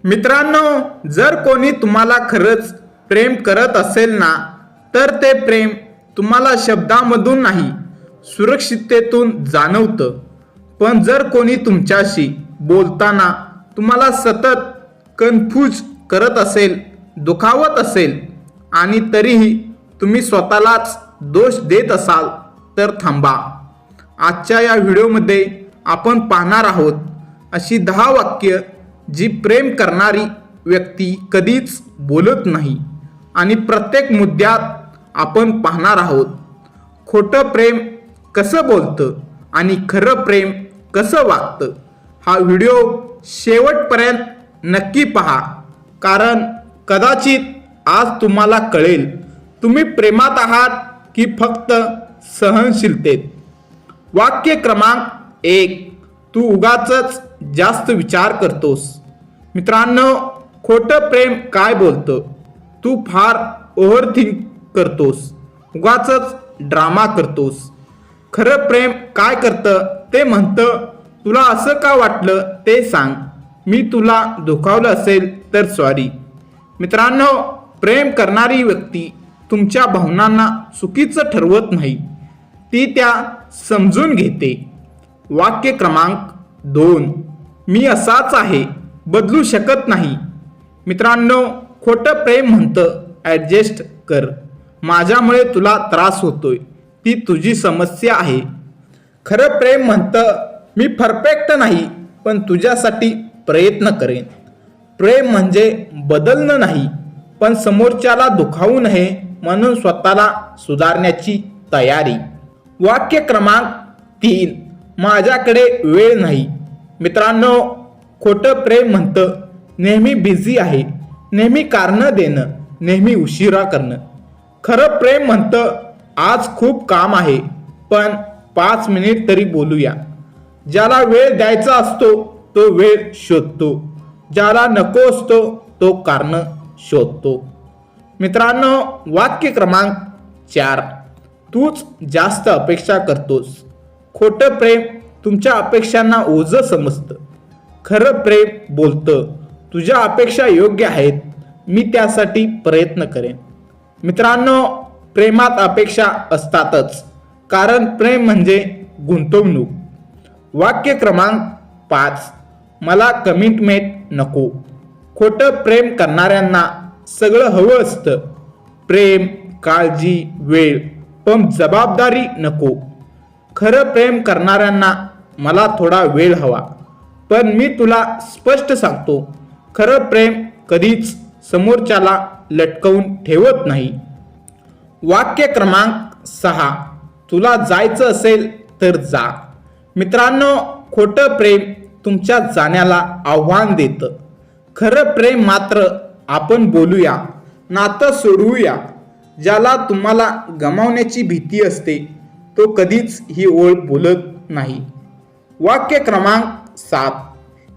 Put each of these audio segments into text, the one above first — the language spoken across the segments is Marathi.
मित्रांनो, जर कोणी तुम्हाला खरंच प्रेम करत असेल ना, तर ते प्रेम तुम्हाला शब्दांमधून नाही, सुरक्षिततेतून जाणवतं. पण जर कोणी तुमच्याशी बोलताना तुम्हाला सतत कन्फ्यूज करत असेल, दुखावत असेल आणि तरीही तुम्ही स्वतःलाच दोष देत असाल, तर थांबा. आजच्या या व्हिडिओमध्ये आपण पाहणार आहोत अशी 10 वाक्य जी प्रेम करणारी व्यक्ती कधीच बोलत नाही. आणि प्रत्येक मुद्द्यात आपण पाहणार आहोत खोटं प्रेम कसं बोलतं आणि खरं प्रेम कसं वागतं. हा व्हिडिओ शेवटपर्यंत नक्की पहा, कारण कदाचित आज तुम्हाला कळेल तुम्ही प्रेमात आहात की फक्त सहनशीलतेत. वाक्य क्रमांक 1, तू उगाचच जास्त विचार करतोस. मित्रांनो, खोटं प्रेम काय बोलतं? तू फार ओव्हरथिंक करतोस, उगाचच ड्रामा करतोस. खरं प्रेम काय करतं ते म्हणतं, तुला असं का वाटलं ते सांग, मी तुला दुखावलं असेल तर सॉरी. मित्रांनो, प्रेम करणारी व्यक्ती तुमच्या भावनांना चुकीचं ठरवत नाही, ती त्या समजून घेते. वाक्य क्रमांक 2, मी असाच आहे, बदलू शकत नाही. मित्रांनो, खोटं प्रेम म्हणतं ॲडजस्ट कर, माझ्यामुळे तुला त्रास होतोय, ती तुझी समस्या आहे. खरं प्रेम म्हणतं मी परफेक्ट नाही, पण तुझ्यासाठी प्रयत्न करेन. प्रेम म्हणजे बदलणं नाही, पण समोरच्याला दुखावू नये म्हणून स्वतःला सुधारण्याची तयारी. वाक्य क्रमांक 3, माझ्याकडे वेळ नाही. मित्रांनो, खोटं प्रेम म्हणतं नेहमी बिझी आहे, नेहमी कारणं देणं, नेहमी उशिरा करणं. खरं प्रेम म्हणतं आज खूप काम आहे, पण 5 मिनिट तरी बोलूया. ज्याला वेळ द्यायचा असतो तो वेळ शोधतो, ज्याला नको असतो तो कारण शोधतो. मित्रांनो, वाक्य क्रमांक 4, तूच जास्त अपेक्षा करतोस. खोटं प्रेम तुमच्या अपेक्षांना ओझं समजतं. खरं प्रेम बोलतं, तुझ्या अपेक्षा योग्य आहेत, मी त्यासाठी प्रयत्न करेन. मित्रांनो, प्रेमात अपेक्षा असतातच, कारण प्रेम म्हणजे गुंतवणूक. वाक्य क्रमांक 5, मला कमिटमेंट नको. खोटं प्रेम करणाऱ्यांना सगळं हवं असतं, प्रेम, काळजी, वेळ, पण जबाबदारी नको. खरं प्रेम करणाऱ्यांना मला थोडा वेळ हवा, पण मी तुला स्पष्ट सांगतो, खरं प्रेम कधीच समोरच्याला लटकवून ठेवत नाही. वाक्य क्रमांक 6, तुला जायचं असेल तर जा. मित्रांनो, खोटं प्रेम तुमच्या जाण्याला आव्हान देतं. खरं प्रेम मात्र आपण बोलूया, नातं सोडवूया. ज्याला तुम्हाला गमावण्याची भीती असते तो कधीच ही ओळ बोलत नाही. वाक्य क्रमांक 7,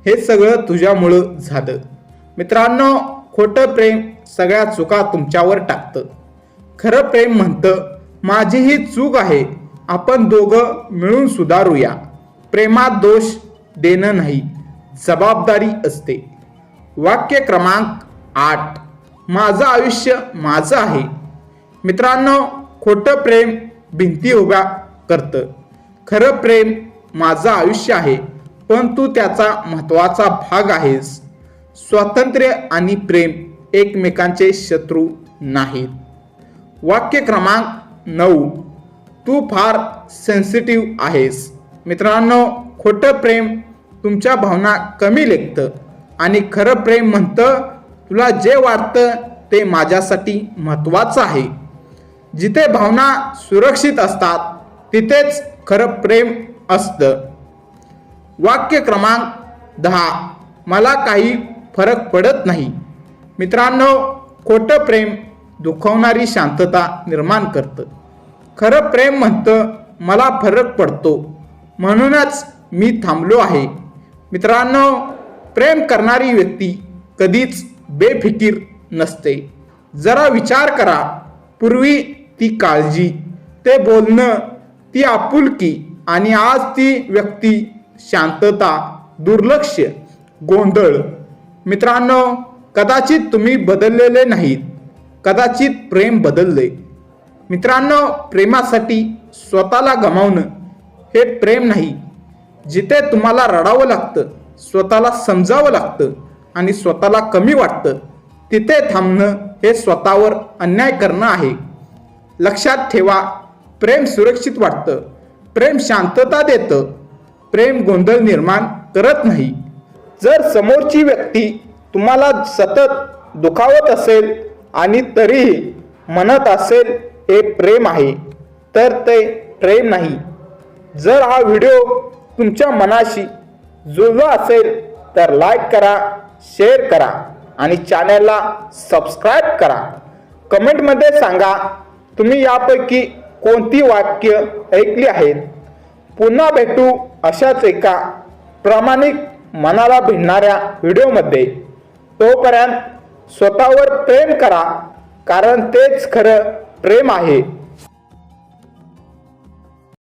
हे सगळं तुझ्यामुळं झालं. मित्रांनो, खोटं प्रेम सगळ्या चुका तुमच्यावर टाकतं. खरं प्रेम म्हणतं माझी ही चूक आहे, आपण दोघं मिळून सुधारूया. प्रेमात दोष देणं नाही, जबाबदारी असते. वाक्य क्रमांक 8, माझं आयुष्य माझं आहे. मित्रांनो, खोटं प्रेम भिंती उभ्या करतं. खरं प्रेम माझं आयुष्य आहे, पण तू त्याचा महत्त्वाचा भाग आहेस. स्वातंत्र्य आणि प्रेम एकमेकांचे शत्रू नाहीत. वाक्य क्रमांक 9, तू फार सेन्सिटिव्ह आहेस. मित्रांनो, खोटं प्रेम तुमच्या भावना कमी लेखतं आणि खरं प्रेम म्हणतं तुला जे वाटतं ते माझ्यासाठी महत्त्वाचं आहे. जिथे भावना सुरक्षित असतात तिथेच खरं प्रेम असतं. वाक्य क्रमांक 10, मला काही फरक पडत नाही. मित्रांनो, खोटं प्रेम दुखवणारी शांतता निर्माण करतं. खरं प्रेम म्हणतं मला फरक पडतो, म्हणूनच मी थांबलो आहे. मित्रांनो, प्रेम करणारी व्यक्ती कधीच बेफिकीर नसते. जरा विचार करा, पूर्वी ती काळजी, ते बोलणं, ती आपुलकी, आणि आज ती व्यक्ती शांतता, दुर्लक्ष, गोंधळ. मित्रांनो, कदाचित तुम्ही बदललेले नाहीत, कदाचित प्रेम बदलले. मित्रांनो, प्रेमासाठी स्वतःला गमावणं हे प्रेम नाही. जिथे तुम्हाला रडावं लागतं, स्वतःला समजावं लागतं आणि स्वतःला कमी वाटतं, तिथे थांबणं हे स्वतःवर अन्याय करणं आहे. लक्षात ठेवा, प्रेम सुरक्षित वाटतं, प्रेम शांतता देतं, प्रेम गोंधळ निर्माण करत नाही. जर समोरची व्यक्ती तुम्हाला सतत दुखावत असेल आणि तरीही म्हणत असेल हे प्रेम आहे, तर ते प्रेम नाही. जर हा व्हिडिओ तुमच्या मनाशी जुळला असेल तर लाईक करा, शेअर करा आणि चॅनलला सबस्क्राईब करा. कमेंटमध्ये सांगा तुम्ही यापैकी कोणती वाक्य ऐकली आहेत. पुन्हा भेटू अशाच एका प्रामाणिक मनाला भिडणाऱ्या व्हिडिओमध्ये. तोपर्यंत स्वतःवर प्रेम करा, कारण तेच खरं प्रेम आहे.